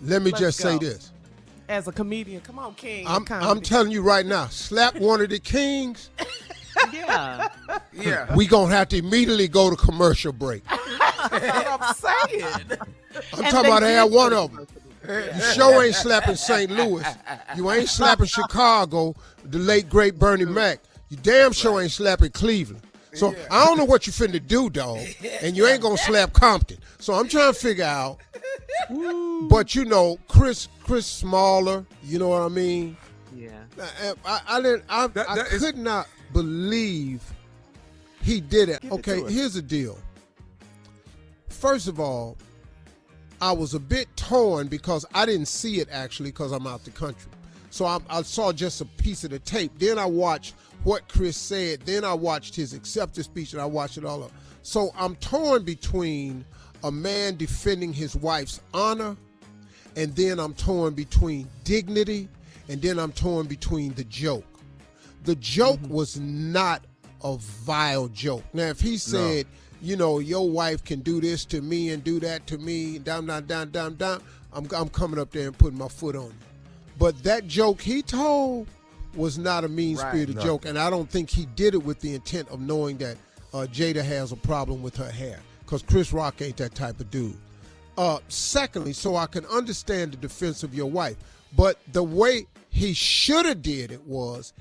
let me just say go. this. As a comedian, come on, King. I'm telling you right now, slap one of the kings, Yeah. Yeah. we going to have to immediately go to commercial break. That's what I'm saying. I'm talking about have one of them. You sure ain't slapping St. Louis. You ain't slapping Chicago, the late, great Bernie Mac. You damn sure ain't slapping Cleveland. So I don't know what you finna do, dog. And you ain't gonna slap Compton. So I'm trying to figure out. But you know, Chris Smaller, you know what I mean? Yeah. I could not believe he did it. Give it Okay, to us. here's the deal. First of all, I was a bit torn because I didn't see it actually because I'm out the country. So I saw just a piece of the tape. Then I watched what Chris said. Then I watched his acceptance speech and I watched it all up. So I'm torn between a man defending his wife's honor, and then I'm torn between dignity, and then I'm torn between the joke. The joke was not a vile joke. Now, if he said, you know, your wife can do this to me and do that to me, down, I'm coming up there and putting my foot on you. But that joke he told was not a mean-spirited joke, and I don't think he did it with the intent of knowing that Jada has a problem with her hair, because Chris Rock ain't that type of dude. Secondly, so I can understand the defense of your wife, but the way he should have did it was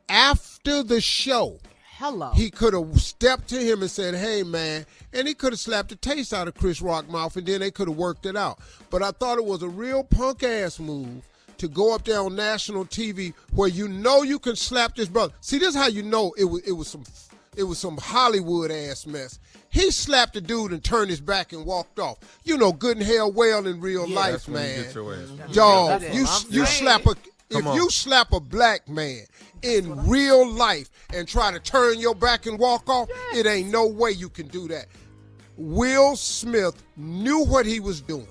after the show. Hello. He could have stepped to him and said, hey, man, and he could have slapped the taste out of Chris Rock's mouth, and then they could have worked it out. But I thought it was a real punk-ass move to go up there on national TV where you know you can slap this brother. See, this is how you know it was some Hollywood-ass mess. He slapped the dude and turned his back and walked off. You know good and hell well in real life, man. Dog, you slap a... If you slap a black man in real life and try to turn your back and walk off, it ain't no way you can do that. Will Smith knew what he was doing.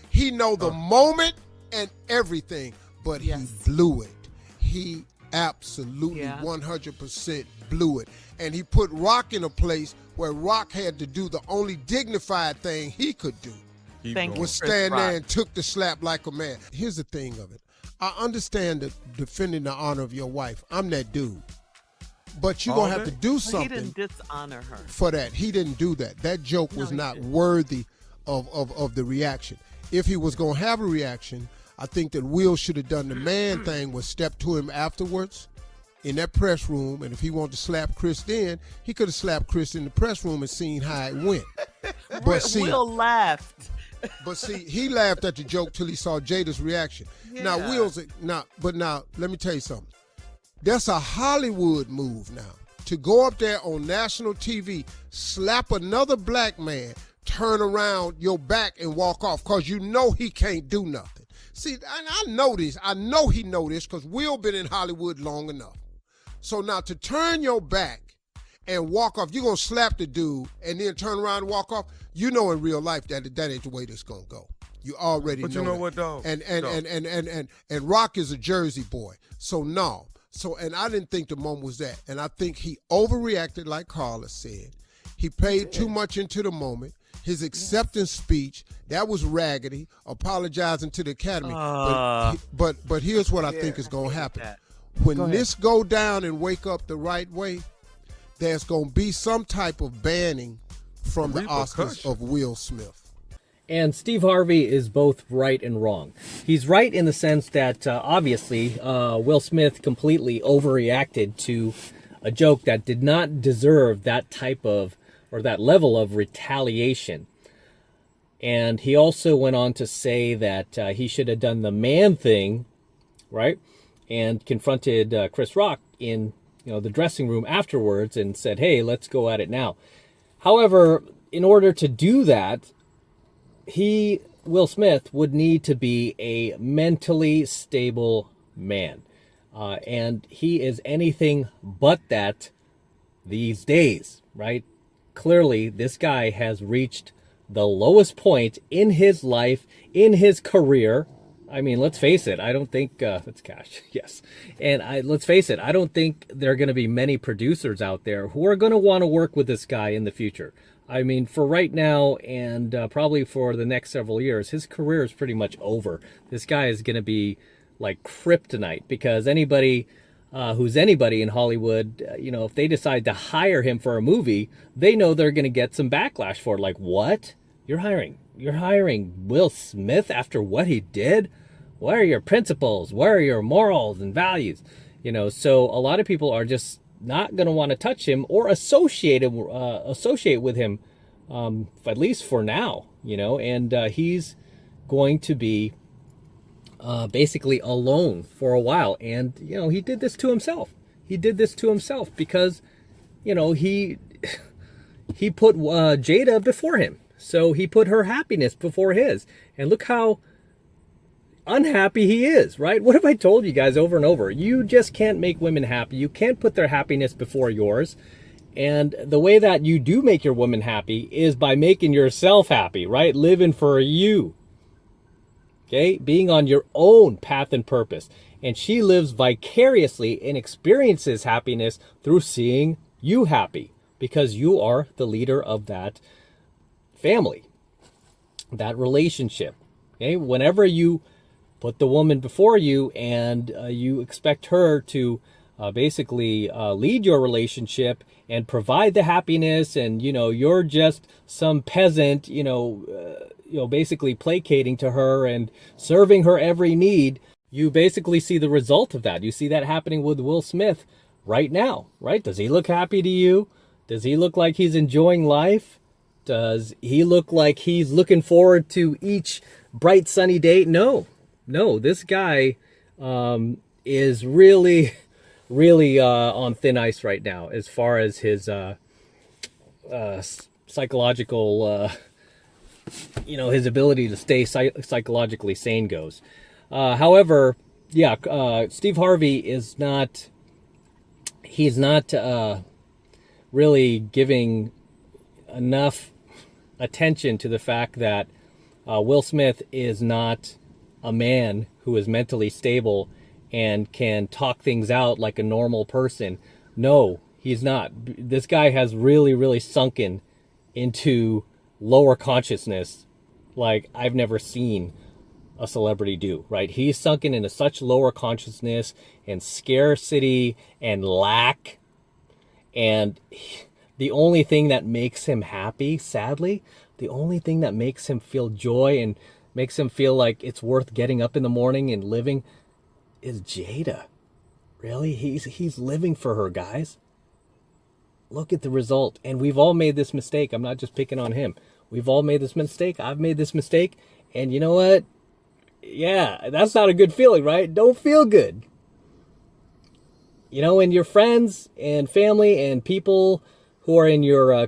He know the moment and everything, but he blew it. He absolutely 100% blew it. And he put Rock in a place where Rock had to do the only dignified thing he could do. Was stand there and took the slap like a man. Here's the thing of it. I understand that defending the honor of your wife. I'm that dude. But you're going to have to do something. He didn't dishonor her. For that. He didn't do that. That joke was not worthy of the reaction. If he was going to have a reaction, I think that Will should have done the man thing, was step to him afterwards in that press room, and if he wanted to slap Chris then, he could have slapped Chris in the press room and seen how it went. But see, Will laughed. But see, he laughed at the joke till he saw Jada's reaction. Now, now, let me tell you something. That's a Hollywood move now. To go up there on national TV, slap another black man, turn around your back and walk off, because you know he can't do nothing. See, I know this. I know he know this, because Will been in Hollywood long enough. So now to turn your back and walk off, you're going to slap the dude and then turn around and walk off. You know in real life that ain't the way this going to go. You already know. But you know that. what, dog? And Rock is a Jersey boy. So no. So, and I didn't think the moment was that. And I think he overreacted, like Carla said. He paid too much into the moment. His acceptance speech, that was raggedy, apologizing to the Academy. But here's what I think is going to happen. When this go down and wake up the right way, there's going to be some type of banning from the Oscars of Will Smith. And Steve Harvey is both right and wrong. He's right in the sense that obviously Will Smith completely overreacted to a joke that did not deserve that type of, or that level of retaliation. And he also went on to say that he should have done the man thing, right? And confronted Chris Rock in the dressing room afterwards and said, hey, let's go at it now. However, in order to do that, Will Smith, would need to be a mentally stable man. And he is anything but that these days, right? Clearly, this guy has reached the lowest point in his life, in his career. I mean, let's face it. I don't think that's cash. Yes. And let's face it. I don't think there are going to be many producers out there who are going to want to work with this guy in the future. I mean, for right now and probably for the next several years, his career is pretty much over. This guy is going to be like kryptonite because anybody who's anybody in Hollywood, if they decide to hire him for a movie, they know they're going to get some backlash for it. Like, what? You're hiring Will Smith after what he did? What are your principles? Where are your morals and values? So a lot of people are just not going to want to touch him or associate with him, at least for now, and he's going to be basically alone for a while. And, he did this to himself. He did this to himself because, he put Jada before him. So he put her happiness before his. And look how unhappy he is, right? What have I told you guys over and over? You just can't make women happy. You can't put their happiness before yours. And the way that you do make your woman happy is by making yourself happy, right? Living for you. Okay? Being on your own path and purpose. And she lives vicariously and experiences happiness through seeing you happy because you are the leader of that family, that relationship. Okay? Whenever you put the woman before you and you expect her to basically lead your relationship and provide the happiness, and you're just some peasant, basically placating to her and serving her every need, you basically see the result of that. You see that happening with Will Smith right now, right? Does he look happy to you? Does he look like he's enjoying life? Does he look like he's looking forward to each bright sunny day? No, this guy is really on thin ice right now as far as his psychological, his ability to stay psychologically sane goes. However, Steve Harvey is not, he's not really giving enough attention to the fact that Will Smith is not a man who is mentally stable and can talk things out like a normal person. No, he's not. This guy has really sunken into lower consciousness like I've never seen a celebrity do, right? He's sunken into such lower consciousness and scarcity and lack. And the only thing that makes him happy, sadly, the only thing that makes him feel joy and makes him feel like it's worth getting up in the morning and living is Jada. Really? He's living for her, guys. Look at the result. And we've all made this mistake. I'm not just picking on him. We've all made this mistake. I've made this mistake. And you know what? Yeah, that's not a good feeling, right? Don't feel good. And your friends and family and people who are in your,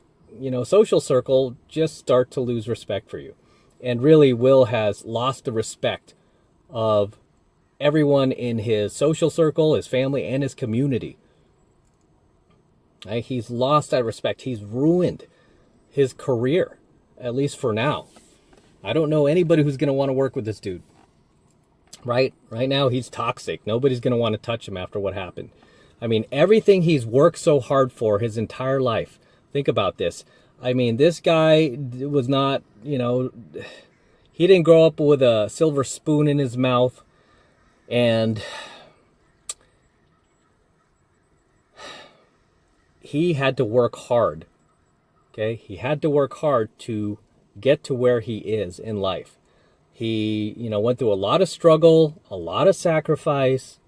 social circle just start to lose respect for you. And really, Will has lost the respect of everyone in his social circle, his family, and his community. Right? He's lost that respect. He's ruined his career, at least for now. I don't know anybody who's going to want to work with this dude. Right now, he's toxic. Nobody's going to want to touch him after what happened. I mean, everything he's worked so hard for his entire life. Think about this. I mean, this guy was not, he didn't grow up with a silver spoon in his mouth. And he had to work hard. Okay? He had to work hard to get to where he is in life. He, went through a lot of struggle, a lot of sacrifice,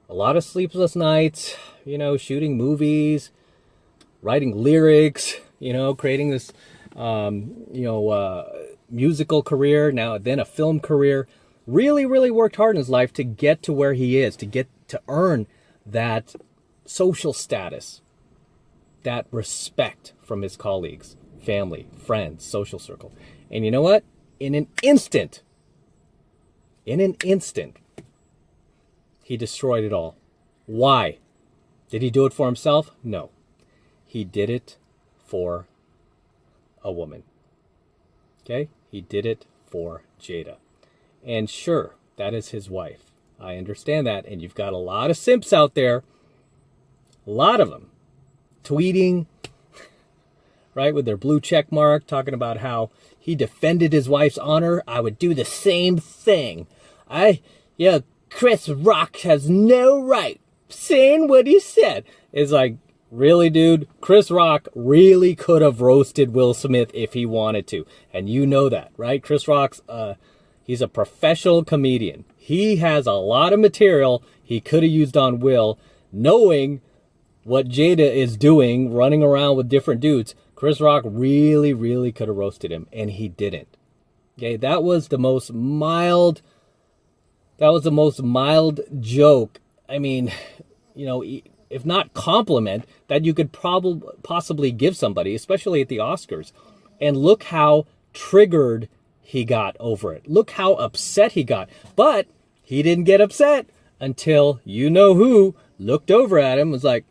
a lot of sleepless nights, shooting movies, writing lyrics, creating this, musical career, now then a film career. Really worked hard in his life to get to where he is, to earn that social status, that respect from his colleagues, family, friends, social circle. And you know what? In an instant, he destroyed it all. Why? Did he do it for himself? No. He did it for a woman. Okay? He did it for Jada. And sure, that is his wife. I understand that. And you've got a lot of simps out there, a lot of them, tweeting right, with their blue check mark, talking about how he defended his wife's honor. I would do the same thing. Chris Rock has no right saying what he said. It's like, really, dude? Chris Rock really could have roasted Will Smith if he wanted to. And you know that, right? Chris Rock's, he's a professional comedian. He has a lot of material he could have used on Will, knowing what Jada is doing, running around with different dudes. Chris Rock really, really could have roasted him, and he didn't. Okay, that was the most mild joke. I mean, if not compliment, that you could possibly give somebody, especially at the Oscars. And look how triggered he got over it. Look how upset he got. But he didn't get upset until you-know-who looked over at him and was like,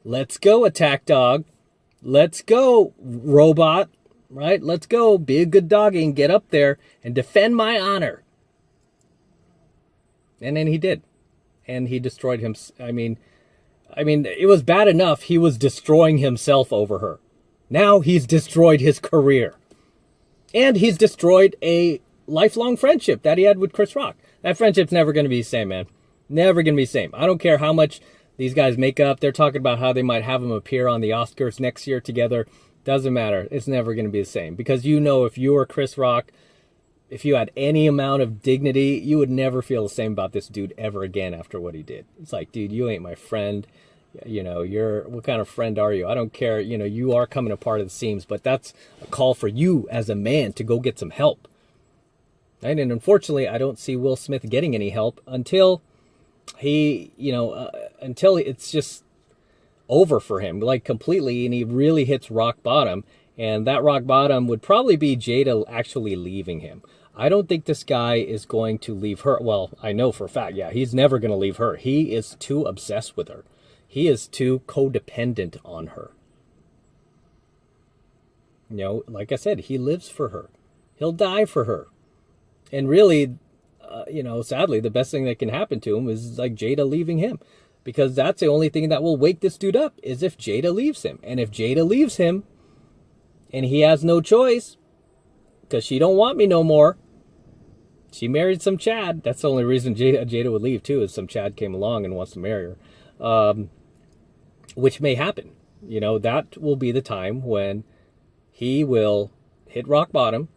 let's go, attack dog. Let's go, robot. Right? Let's go. Be a good doggy and get up there and defend my honor. And then he did. And he destroyed him. I mean, it was bad enough he was destroying himself over her. Now he's destroyed his career. And he's destroyed a lifelong friendship that he had with Chris Rock. That friendship's never going to be the same, man. Never going to be the same. I don't care how much these guys make up. They're talking about how they might have him appear on the Oscars next year together. Doesn't matter. It's never going to be the same. Because if you were Chris Rock, if you had any amount of dignity, you would never feel the same about this dude ever again after what he did. It's like, dude, you ain't my friend. What kind of friend are you? I don't care. You are coming apart at the seams, but that's a call for you as a man to go get some help. Right? And unfortunately, I don't see Will Smith getting any help until until it's just over for him, like completely, and he really hits rock bottom. And that rock bottom would probably be Jada actually leaving him. I don't think this guy is going to leave her. Well, I know for a fact, yeah, he's never going to leave her. He is too obsessed with her. He is too codependent on her. Like I said, he lives for her. He'll die for her. And really, sadly, the best thing that can happen to him is like Jada leaving him. Because that's the only thing that will wake this dude up, is if Jada leaves him. And if Jada leaves him, and he has no choice, because she don't want me no more, she married some Chad. That's the only reason Jada would leave, too, is some Chad came along and wants to marry her. Which may happen. That will be the time when he will hit rock bottom,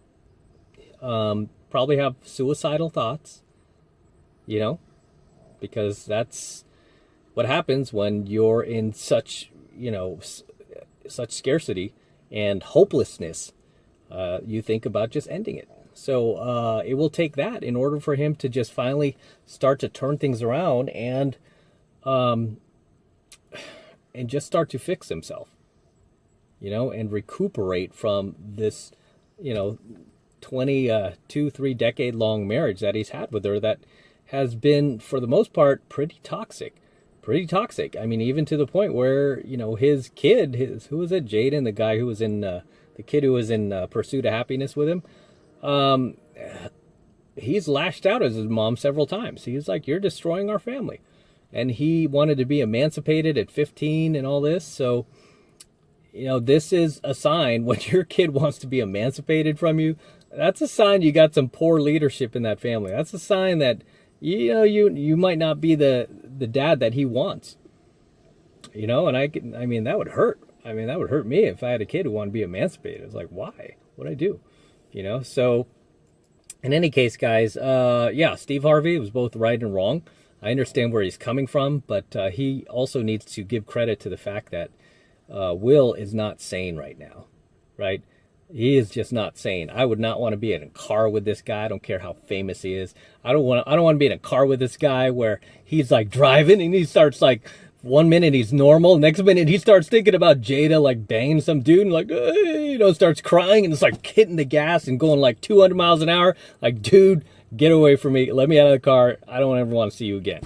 probably have suicidal thoughts, because that's what happens when you're in such scarcity and hopelessness. You think about just ending it. So it will take that in order for him to just finally start to turn things around and just start to fix himself, and recuperate from this, 3 decade long marriage that he's had with her that has been, for the most part, pretty toxic. I mean, even to the point where, his kid, who was it, Jaden, the guy who was in, the kid who was in Pursuit of Happiness with him, he's lashed out at his mom several times. He's like, you're destroying our family. And he wanted to be emancipated at 15 and all this. So, this is a sign when your kid wants to be emancipated from you. That's a sign you got some poor leadership in that family. That's a sign that, you might not be the dad that he wants. And that would hurt. That would hurt me if I had a kid who wanted to be emancipated. It's like, why? What'd I do? So in any case, guys, Steve Harvey was both right and wrong. I understand where he's coming from, but he also needs to give credit to the fact that Will is not sane right now, right? He is just not sane. I would not want to be in a car with this guy. I don't care how famous he is. I don't want to be in a car with this guy where he's like driving and he starts like, 1 minute he's normal, next minute he starts thinking about Jada like banging some dude and like, starts crying and it's like hitting the gas and going like 200 miles an hour. Like, dude, get away from me. Let me out of the car. I don't ever want to see you again.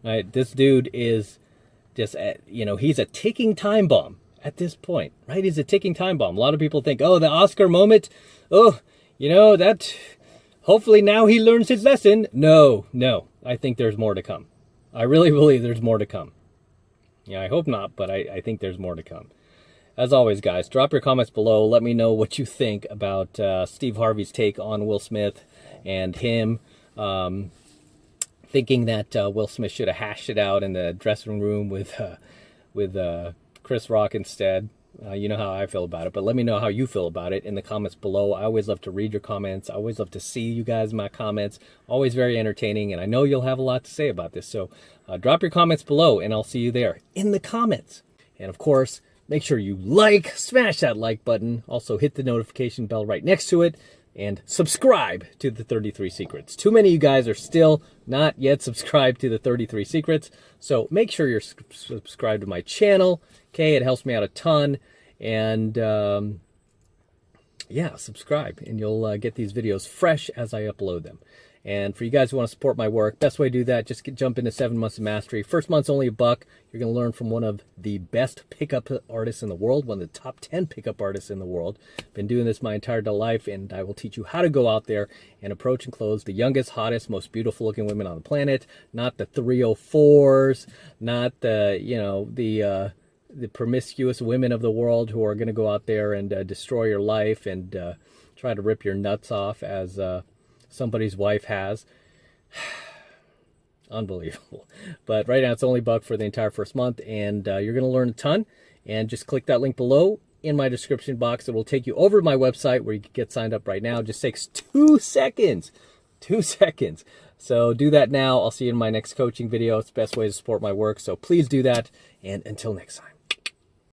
Right? This dude is just, he's a ticking time bomb at this point, right? He's a ticking time bomb. A lot of people think, the Oscar moment. That hopefully now he learns his lesson. No. I think there's more to come. I really believe there's more to come. Yeah, I hope not, but I think there's more to come. As always, guys, drop your comments below. Let me know what you think about Steve Harvey's take on Will Smith and him thinking that Will Smith should have hashed it out in the dressing room with Chris Rock instead. You know how I feel about it, but let me know how you feel about it in the comments below. I always love to read your comments. I always love to see you guys in my comments. Always very entertaining, and I know you'll have a lot to say about this. So drop your comments below, and I'll see you there in the comments. And of course, make sure you smash that like button. Also hit the notification bell right next to it, and subscribe to the 33 Secrets. Too many of you guys are still not yet subscribed to the 33 Secrets, so make sure you're subscribed to my channel. Okay, it helps me out a ton, and yeah, subscribe, and you'll get these videos fresh as I upload them. And for you guys who want to support my work, best way to do that, just jump into 7 months of mastery. First month's only $1. You're going to learn from one of the best pickup artists in the world, one of the top 10 pickup artists in the world. Been doing this my entire life, and I will teach you how to go out there and approach and close the youngest, hottest, most beautiful looking women on the planet. Not the 304s, not the, you know, the promiscuous women of the world who are going to go out there and destroy your life and try to rip your nuts off as somebody's wife has. Unbelievable. But right now it's only $1 for the entire first month, and you're going to learn a ton. And just click that link below in my description box. It will take you over to my website where you can get signed up right now. It just takes 2 seconds. 2 seconds. So do that now. I'll see you in my next coaching video. It's the best way to support my work. So please do that. And until next time.